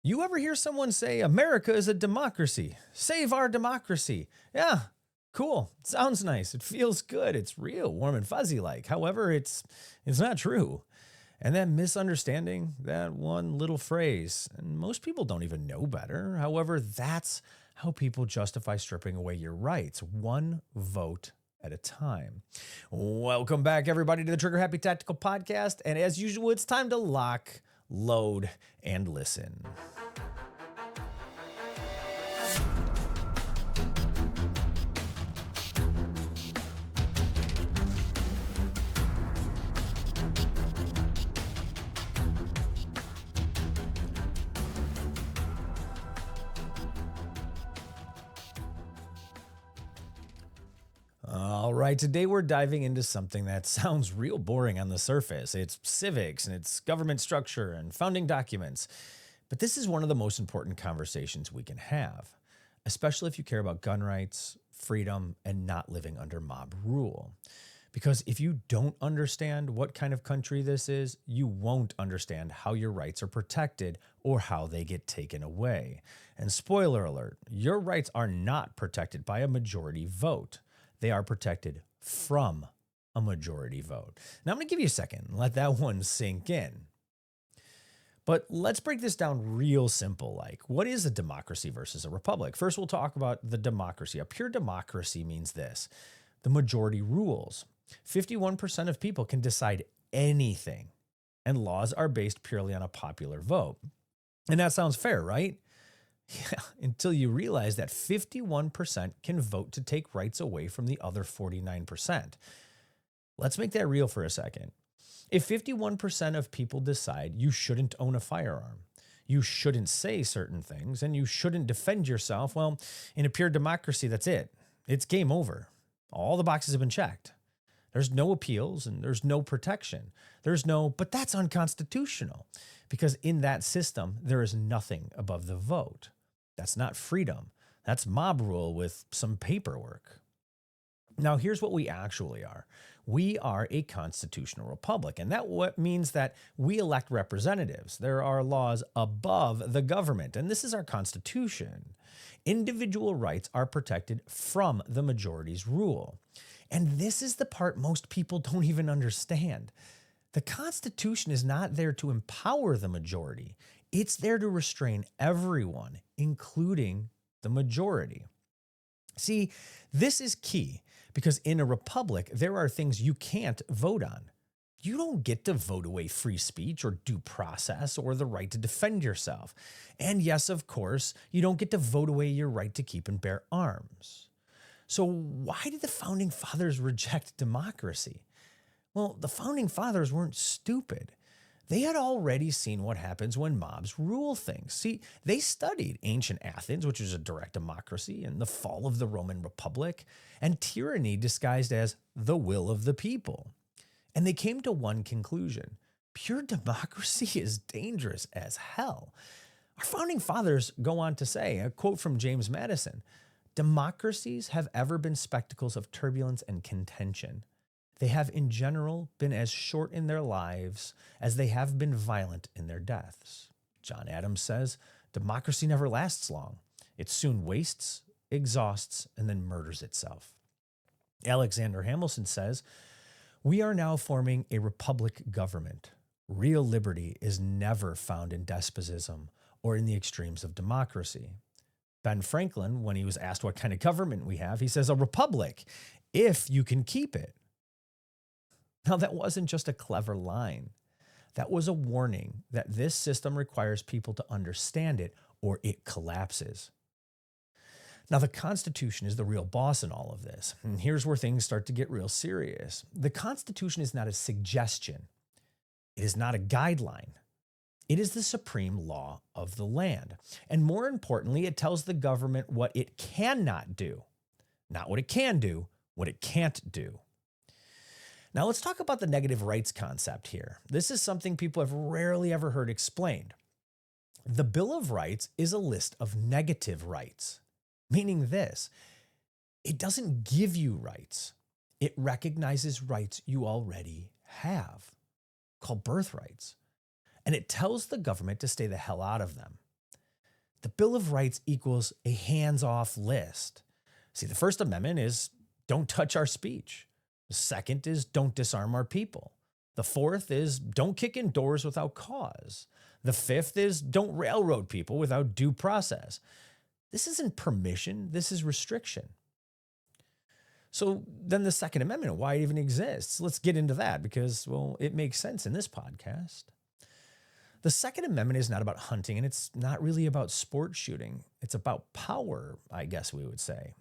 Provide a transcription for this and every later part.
You ever hear someone say, America is a democracy? Save our democracy. Yeah, cool. Sounds nice. It feels good. It's real, warm and fuzzy like. However, it's not true. And that misunderstanding, that one little phrase, and most people don't even know better. However, that's how people justify stripping away your rights, one vote at a time. Welcome back, everybody, to the Trigger Happy Tactical Podcast. And as usual, it's time to lock, load, and listen. All right, today we're diving into something that sounds real boring on the surface. It's civics and it's government structure and founding documents. But this is one of the most important conversations we can have, especially if you care about gun rights, freedom, and not living under mob rule. Because if you don't understand what kind of country this is, you won't understand how your rights are protected or how they get taken away. And spoiler alert, your rights are not protected by a majority vote. They are protected from a majority vote. Now I'm going to give you a second and let that one sink in. But let's break this down real simple. Like, what is a democracy versus a republic? First, we'll talk about the democracy. A pure democracy means this: the majority rules. 51% of people can decide anything, and laws are based purely on a popular vote. And that sounds fair, right? Yeah, until you realize that 51% can vote to take rights away from the other 49%. Let's make that real for a second. If 51% of people decide you shouldn't own a firearm, you shouldn't say certain things, and you shouldn't defend yourself, well, in a pure democracy, that's it. It's game over. All the boxes have been checked. There's no appeals and there's no protection. But that's unconstitutional, because in that system, there is nothing above the vote. That's not freedom. That's mob rule with some paperwork. Now, here's what we actually are. We are a constitutional republic, and that means that we elect representatives. There are laws above the government, and this is our Constitution. Individual rights are protected from the majority's rule. And this is the part most people don't even understand. The Constitution is not there to empower the majority. It's there to restrain everyone, including the majority. See, this is key because in a republic, there are things you can't vote on. You don't get to vote away free speech or due process or the right to defend yourself. And yes, of course, you don't get to vote away your right to keep and bear arms. So why did the Founding Fathers reject democracy? Well, the Founding Fathers weren't stupid. They had already seen what happens when mobs rule things. See, they studied ancient Athens, which was a direct democracy, and the fall of the Roman Republic, and tyranny disguised as the will of the people. And they came to one conclusion: pure democracy is dangerous as hell. Our Founding Fathers go on to say, a quote from James Madison: "Democracies have ever been spectacles of turbulence and contention. They have in general been as short in their lives as they have been violent in their deaths." John Adams says, "Democracy never lasts long. It soon wastes, exhausts, and then murders itself." Alexander Hamilton says, "We are now forming a republic government. Real liberty is never found in despotism or in the extremes of democracy." Ben Franklin, when he was asked what kind of government we have, he says, "A republic, if you can keep it." Now, that wasn't just a clever line. That was a warning that this system requires people to understand it or it collapses. Now, the Constitution is the real boss in all of this. And here's where things start to get real serious. The Constitution is not a suggestion. It is not a guideline. It is the supreme law of the land. And more importantly, it tells the government what it cannot do. Not what it can do, what it can't do. Now let's talk about the negative rights concept here. This is something people have rarely ever heard explained. The Bill of Rights is a list of negative rights, meaning this: it doesn't give you rights. It recognizes rights you already have, called birthrights. And it tells the government to stay the hell out of them. The Bill of Rights equals a hands-off list. See, the First Amendment is don't touch our speech. The second is don't disarm our people. The fourth is don't kick in doors without cause. The fifth is don't railroad people without due process. This isn't permission, this is restriction. So then the Second Amendment, why it even exists? Let's get into that because, well, it makes sense in this podcast. The Second Amendment is not about hunting, and it's not really about sport shooting. It's about power, I guess we would say.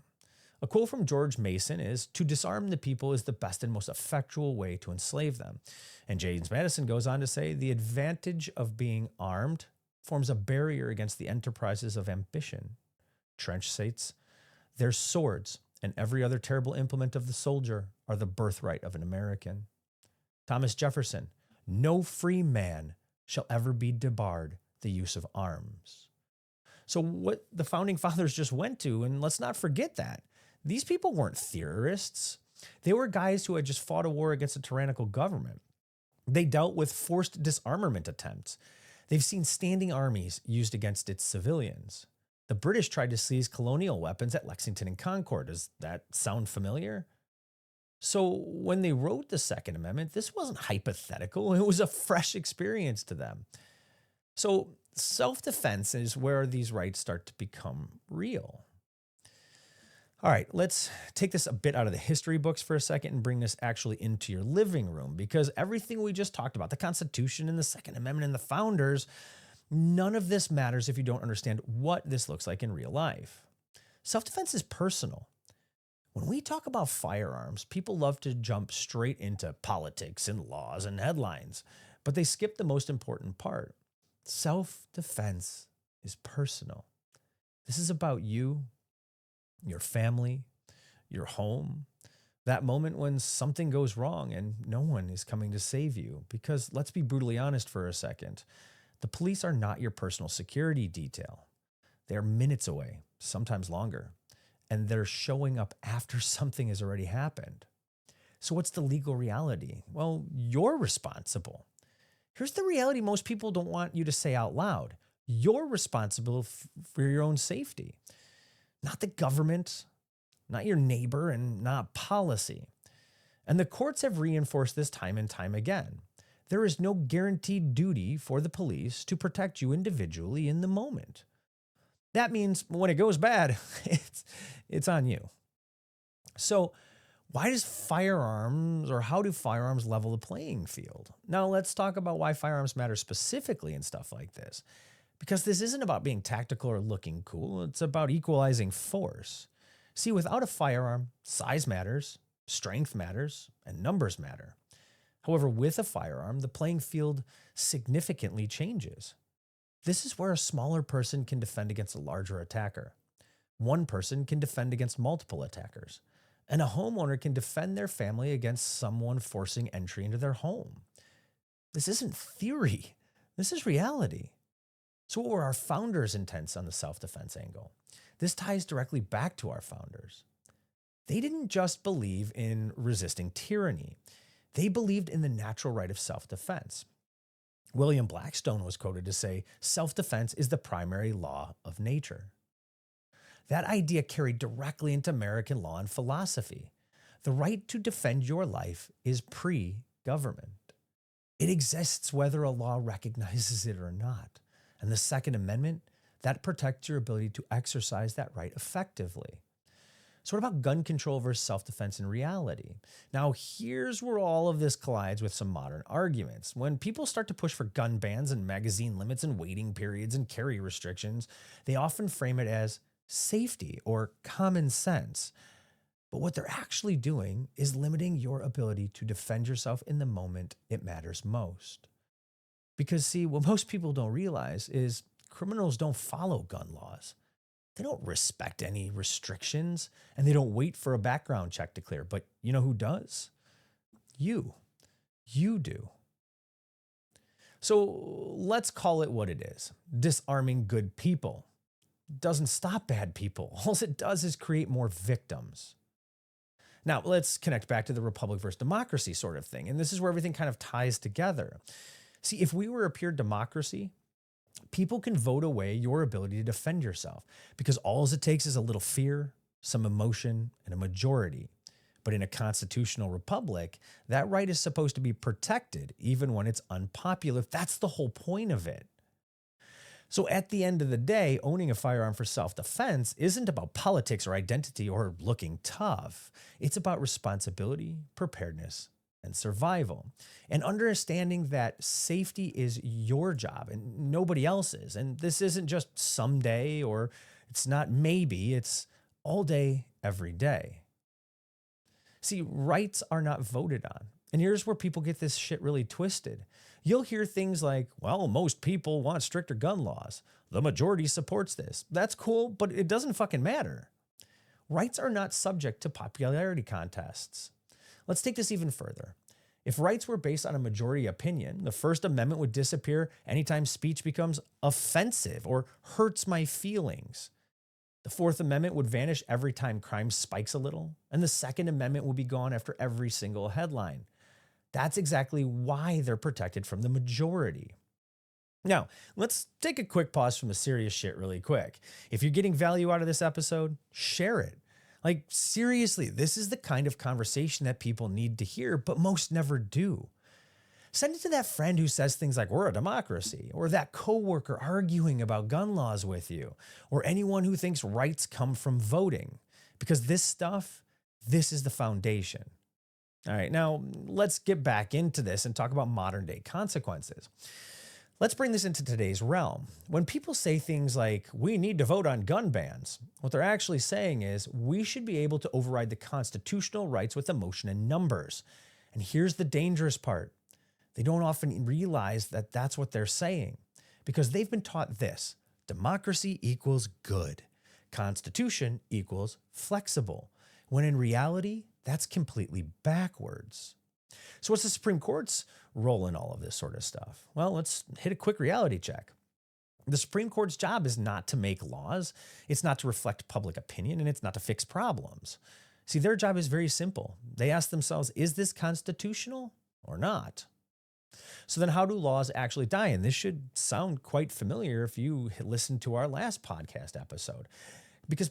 A quote from George Mason is, "To disarm the people is the best and most effectual way to enslave them." And James Madison goes on to say, "The advantage of being armed forms a barrier against the enterprises of ambition." Trench states, "Their swords and every other terrible implement of the soldier are the birthright of an American." Thomas Jefferson, "No free man shall ever be debarred the use of arms." So what the founding fathers just went to, and let's not forget that, these people weren't theorists. They were guys who had just fought a war against a tyrannical government. They dealt with forced disarmament attempts. They've seen standing armies used against its civilians. The British tried to seize colonial weapons at Lexington and Concord. Does that sound familiar? So when they wrote the Second Amendment, this wasn't hypothetical. It was a fresh experience to them. So self-defense is where these rights start to become real. All right, let's take this a bit out of the history books for a second and bring this actually into your living room, because everything we just talked about, the Constitution and the Second Amendment and the founders, none of this matters if you don't understand what this looks like in real life. Self-defense is personal. When we talk about firearms, people love to jump straight into politics and laws and headlines, but they skip the most important part. Self-defense is personal. This is about you, your family, your home, that moment when something goes wrong and no one is coming to save you. Because let's be brutally honest for a second, the police are not your personal security detail. They're minutes away, sometimes longer, and they're showing up after something has already happened. So what's the legal reality? Well, you're responsible. Here's the reality most people don't want you to say out loud. You're responsible for your own safety. Not the government, not your neighbor, and not policy. And the courts have reinforced this time and time again. There is no guaranteed duty for the police to protect you individually in the moment. That means when it goes bad, it's on you. So why does firearms, or how do firearms level the playing field? Now let's talk about why firearms matter specifically in stuff like this. Because this isn't about being tactical or looking cool. It's about equalizing force. See, without a firearm, size matters, strength matters, and numbers matter. However, with a firearm, the playing field significantly changes. This is where a smaller person can defend against a larger attacker. One person can defend against multiple attackers. And a homeowner can defend their family against someone forcing entry into their home. This isn't theory. This is reality. So what were our founders' intents on the self-defense angle? This ties directly back to our founders. They didn't just believe in resisting tyranny. They believed in the natural right of self-defense. William Blackstone was quoted to say, "Self-defense is the primary law of nature." That idea carried directly into American law and philosophy. The right to defend your life is pre-government. It exists whether a law recognizes it or not. And the Second Amendment, that protects your ability to exercise that right effectively. So what about gun control versus self-defense in reality? Now, here's where all of this collides with some modern arguments. When people start to push for gun bans and magazine limits and waiting periods and carry restrictions, they often frame it as safety or common sense. But what they're actually doing is limiting your ability to defend yourself in the moment it matters most. Because see, what most people don't realize is criminals don't follow gun laws. They don't respect any restrictions, and they don't wait for a background check to clear. But you know who does? You. You do. So let's call it what it is. Disarming good people doesn't stop bad people. All it does is create more victims. Now, let's connect back to the republic versus democracy sort of thing. And this is where everything kind of ties together. See, if we were a pure democracy, People can vote away your ability to defend yourself because all it takes is a little fear, some emotion, and a majority. But in a constitutional republic, that right is supposed to be protected even when it's unpopular. That's the whole point of it. So at the end of the day, owning a firearm for self-defense isn't about politics or identity or looking tough. It's about responsibility, preparedness, and survival. And understanding that safety is your job and nobody else's. And this isn't just someday, or it's not maybe, it's all day, every day. See, rights are not voted on. And here's where people get this shit really twisted. You'll hear things like, well, most people want stricter gun laws. The majority supports this. That's cool, but it doesn't fucking matter. Rights are not subject to popularity contests. Let's take this even further. If rights were based on a majority opinion, the First Amendment would disappear anytime speech becomes offensive or hurts my feelings. The Fourth Amendment would vanish every time crime spikes a little, and the Second Amendment would be gone after every single headline. That's exactly why they're protected from the majority. Now, let's take a quick pause from the serious shit really quick. If you're getting value out of this episode, share it. Like, seriously, this is the kind of conversation that people need to hear, but most never do. Send it to that friend who says things like, we're a democracy, or that coworker arguing about gun laws with you, or anyone who thinks rights come from voting. Because this is the foundation. All right, now let's get back into this and talk about modern day consequences. Let's bring this into today's realm. When people say things like, we need to vote on gun bans, what they're actually saying is we should be able to override the constitutional rights with emotion and numbers. And here's the dangerous part. They don't often realize that that's what they're saying because they've been taught this: democracy equals good. Constitution equals flexible. When in reality, that's completely backwards. So what's the Supreme Court's role in all of this sort of stuff? Well, let's hit a quick reality check. The Supreme Court's job is not to make laws. It's not to reflect public opinion, and it's not to fix problems. See, their job is very simple. They ask themselves, is this constitutional or not? So then how do laws actually die? And this should sound quite familiar if you listened to our last podcast episode, because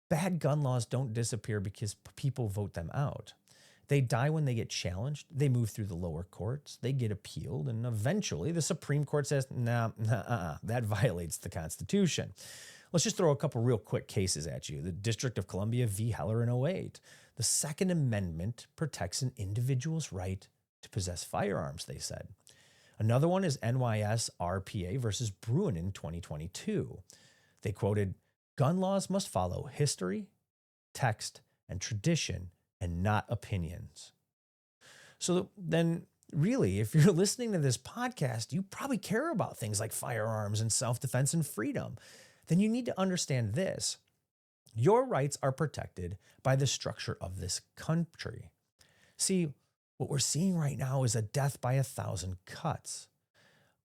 bad gun laws don't disappear because people vote them out. They die when they get challenged. They move through the lower courts. They get appealed. And eventually the Supreme Court says, that violates the Constitution. Let's just throw a couple real quick cases at you. The District of Columbia v. Heller in 2008. The Second Amendment protects an individual's right to possess firearms, they said. Another one is NYS RPA versus Bruin in 2022. They quoted, gun laws must follow history, text, and tradition, and not opinions. So then really, if you're listening to this podcast, you probably care about things like firearms and self-defense and freedom. Then you need to understand this. Your rights are protected by the structure of this country. See, what we're seeing right now is a death by 1,000 cuts.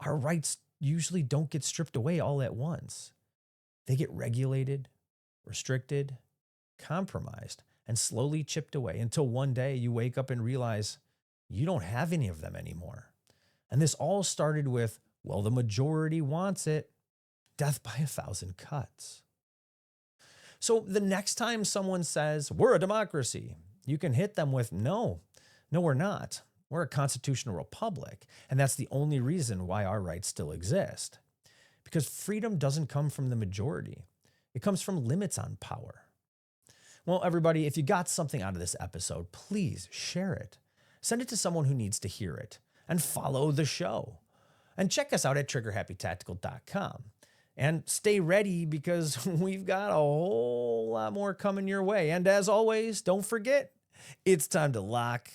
Our rights usually don't get stripped away all at once. They get regulated, restricted, compromised, and slowly chipped away until one day you wake up and realize you don't have any of them anymore. And this all started with, well, the majority wants it. Death by 1,000 cuts. So the next time someone says, we're a democracy, you can hit them with, no, we're not. We're a constitutional republic. And that's the only reason why our rights still exist. Because freedom doesn't come from the majority. It comes from limits on power. Well, everybody, if you got something out of this episode, please share it. Send it to someone who needs to hear it. And follow the show. And check us out at triggerhappytactical.com. And stay ready because we've got a whole lot more coming your way. And as always, don't forget, it's time to lock,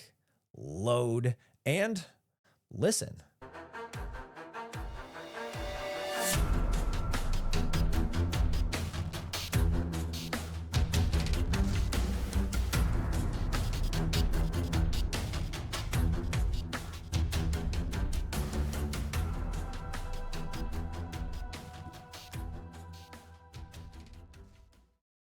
load, and listen.